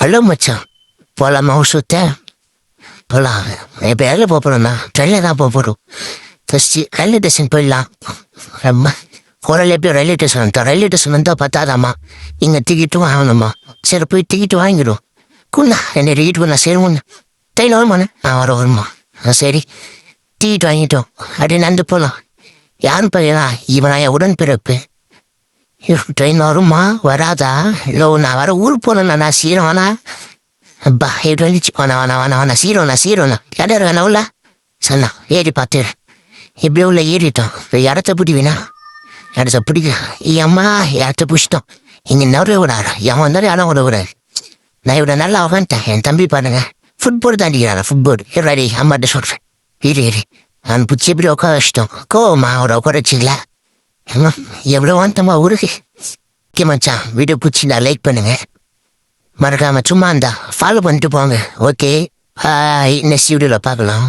Hello மச்சான், போகலாமா சுத்த? போகலாம். இப்போ எதில் போக போகிறோம்ண்ணா? ட்ரெயினில் தான் போக போகிறோம். ஃபஸ்ட்டு ரயில்வே ஸ்டேஷன் போயிடலாம். ரொம்ப குரல் எப்படியோ ரயில்வே ஸ்டேஷன் வந்துட்டோம். ரயில்வே ஸ்டேஷன் வந்தால் பத்தாதாம்மா, இங்கே டிக்கெட்டும் வாங்கணும்மா. சரி போய் டிக்கெட்டு வாங்கிடும். குண்ணா என்ன டிக்கெட் பண்ணா சரி ஒன்று ட்ரெயின் வருமாண்ணே? வருமா? சரி டிக்கெட் வாங்கிட்டோம். அப்படியே நடந்து போகலாம். யாருன்னு பையனா? இவனா என் உடன்பிறப்பு. ட்ரெயின் வருமா வராதா? இல்லை நான் வர ஊருக்கு போனேண்ணா சீரவானா? அப்பா எப்படி வந்துச்சு? வேணா சீரோண்ணா இடம் வேணா உள்ள சொன்னா ஏறி பார்த்து இப்படியே உள்ள ஏறிட்டோம். இப்போ இடத்த பிடிவினா இடத்த பிடிக்க அம்மா இடத்த பிடிச்சிட்டோம். இங்கே நிறைய விடாரு எவன் வந்தாலும் இடம் விட விடாது. நான் இவ்வளோ நல்லா உட்காந்துட்டேன். என் தம்பி பாருங்க ஃபுட்பால் தாண்டிக்கிறாங்க. ஃபுட்பால் ரெடி அம்மாட்ட சொல்கிறேன். ஏறி அவன் பிடிச்சி எப்படி உட்கார வச்சிட்டோம். கோவம்மா அவரை உட்கார வச்சிங்களா? எவ்வளோ வாந்தம்மா ஊருக்கு. ஓகே மச்சான், வீடியோ பிடிச்சி லைக் பண்ணுங்க. மறக்காம சும்மா இருந்தா ஃபாலோ பண்ணிட்டு போங்க. ஓகே, நெக்ஸ்ட் வீடியோவில் பார்க்கலாம்.